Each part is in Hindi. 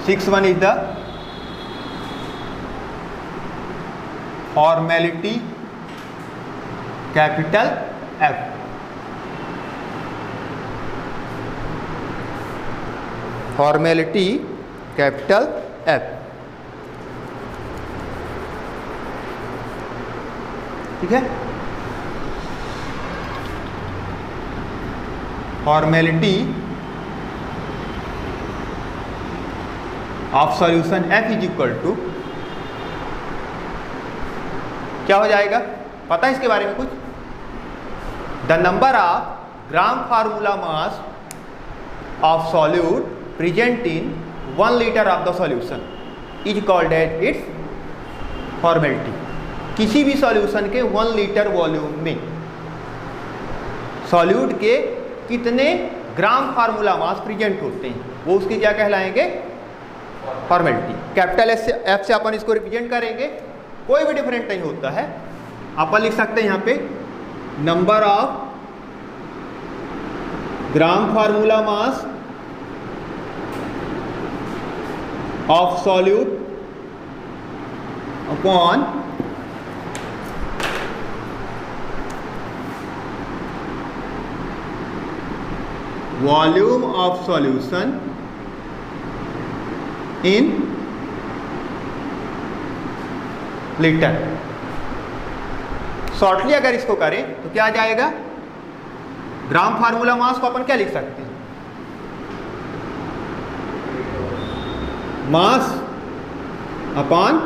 1 is the formality capital F. Formality capital F. ठीक है, formality of solution F is equal to क्या हो जाएगा, पता है इसके बारे में कुछ? The number of gram formula mass of solute present in 1 litre of the solution is called as its formality. किसी भी सॉल्यूशन के 1 लीटर वॉल्यूम में सॉल्यूट के कितने ग्राम फार्मूला मास प्रेजेंट होते हैं वो उसके क्या कहलाएंगे, फॉर्मेलिटी। कैपिटल एफ से अपन इसको रिप्रेजेंट करेंगे, कोई भी डिफरेंट नहीं होता है। अपन लिख सकते हैं यहाँ पे number of gram formula mass of solute upon volume of solution in litre. Shortly अगर इसको करें तो क्या आ जाएगा, ग्राम फार्मूला मास को अपन क्या लिख सकते हैं, mass upon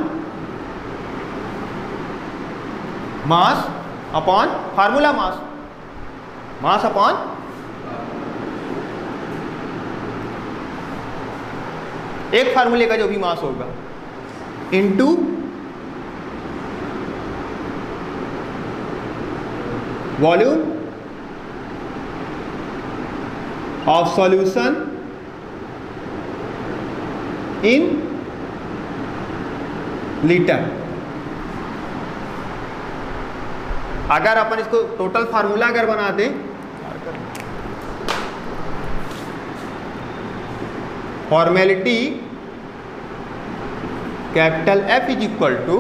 formula mass, mass upon एक फार्मूले का जो भी मास होगा into volume of solution in litre. अगर अपन इसको टोटल फार्मूला अगर बना दें, formality capital F is equal to,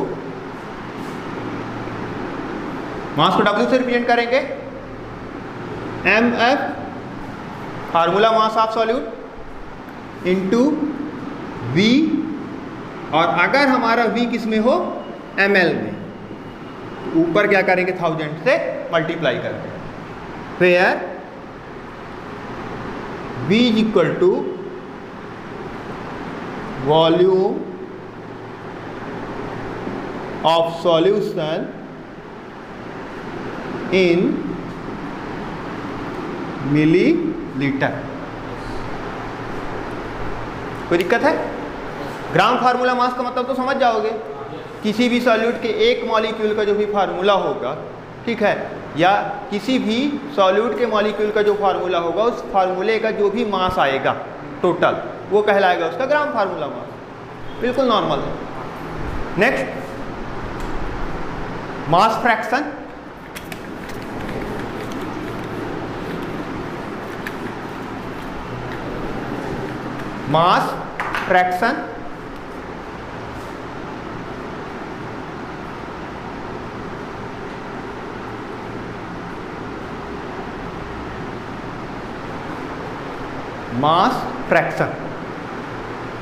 mass को W से रिप्रेजेंट करेंगे, MF formula mass of solute into V, और अगर हमारा V किस में हो, ml में, ऊपर क्या करेंगे 1000 से मल्टीप्लाई करेंगे, where V is equal to volume of solution in millilitre. कोई दिक्कत है? ग्राम फार्मूला मास का मतलब तो समझ जाओगे, किसी भी सॉल्यूट के एक मॉलिक्यूल का जो भी फार्मूला होगा, ठीक है, या किसी भी सॉल्यूट के मॉलिक्यूल का जो फार्मूला होगा उस फार्मूले का जो भी मास आएगा टोटल, वो कहलाएगा उसका ग्राम फार्मूला मास। बिल्कुल नॉर्मल है। Next, mass fraction. Mass fraction mass fraction.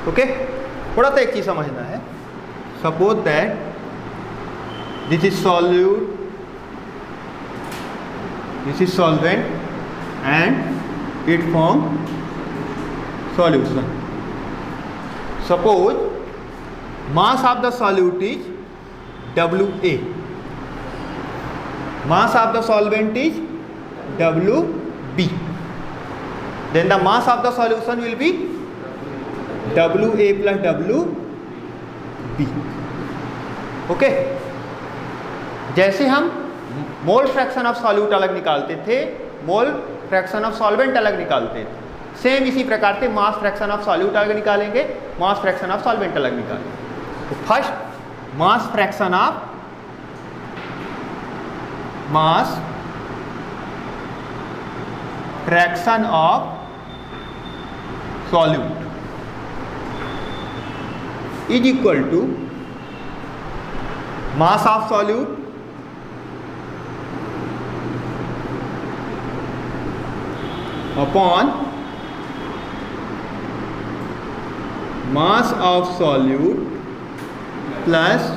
Okay, थोड़ा सा एक चीज समझना है। Suppose that this is solute, this is solvent and it form solution. Suppose mass of the solute is WA, mass of the solvent is WB, then the mass of the solution will be WA plus WB. Okay, जैसे हम मोल फ्रैक्शन ऑफ सॉल्यूट अलग निकालते थे, मोल फ्रैक्शन ऑफ सॉल्वेंट अलग निकालते थे, सेम इसी प्रकार से मास फ्रैक्शन ऑफ सॉल्यूट अलग निकालेंगे, मास फ्रैक्शन ऑफ सॉल्वेंट अलग निकालेंगे। तो first mass fraction of solute. is equal to mass of solute upon mass of solute plus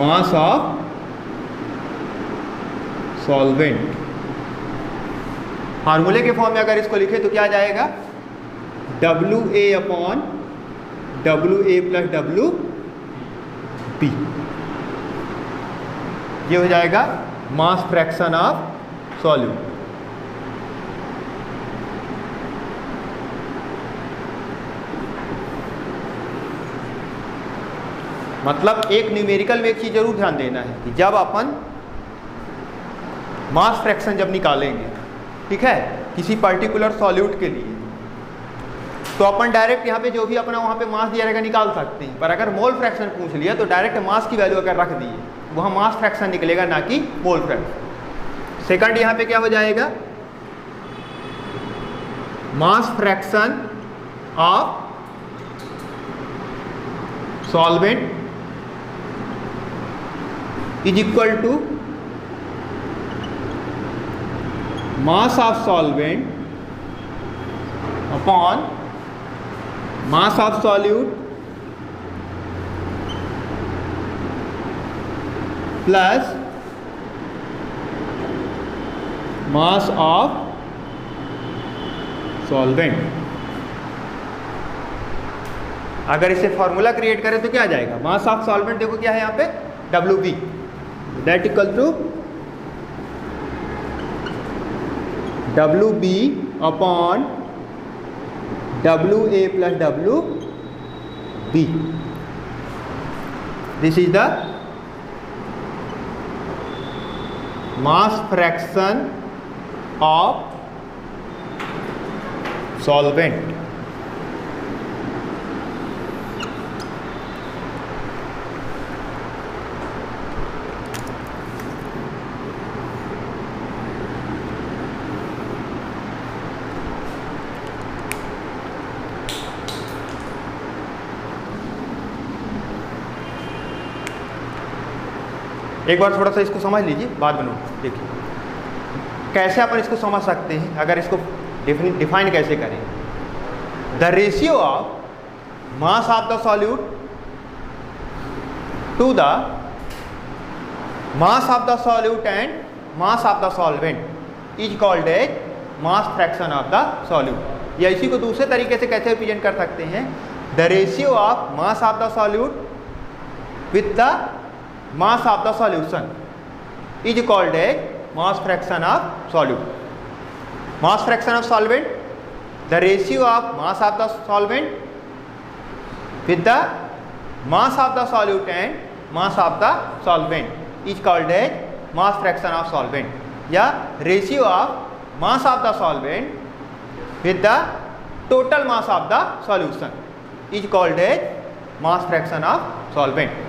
mass of solvent. फार्मूले के फॉर्म में अगर इसको लिखे तो क्या आ जाएगा, W A upon W A plus W B, ये हो जाएगा मास फ्रैक्शन ऑफ सॉल्यूट। मतलब एक न्यूमेरिकल में एक चीज़ जरूर ध्यान देना है कि जब अपन मास फ्रैक्शन जब निकालेंगे, ठीक है, किसी पर्टिकुलर सॉल्यूट के लिए, तो अपन डायरेक्ट यहाँ पे जो भी अपना वहाँ पे मास दिया रहेगा निकाल सकते हैं। पर अगर मोल फ्रैक्शन पूछ लिया तो डायरेक्ट मास की वैल्यू अगर रख दिए वहाँ मास फ्रैक्शन निकलेगा, ना कि मोल फ्रैक्शन। सेकंड यहाँ पे क्या हो जाएगा, mass fraction of solvent is equal to mass of solvent upon mass of solute plus mass of solvent। अगर इसे फॉर्मूला क्रिएट करें तो क्या आ जाएगा, मास ऑफ सॉल्वेंट देखो क्या है यहाँ पे, WB, that equal to WB upon WA plus WB. This is the mass fraction of solvent। एक बार थोड़ा सा इसको समझ लीजिए, बाद में नोट देखिए कैसे अपन इसको समझ सकते हैं। अगर इसको डिफाइन कैसे करें, the ratio of mass of the solute to the mass of the solute and mass of the solvent is called as mass fraction of the solute. या इसी को दूसरे तरीके से कैसे रिप्रेजेंट कर सकते हैं, the ratio of mass of the solute with the mass of the solution is called as mass fraction of solute। mass fraction of solvent, the ratio of mass of the solvent with the mass of the solute and mass of the solvent is called as mass fraction of solvent। या ratio of mass of the solvent with the total mass of the solution is called as mass fraction of solvent।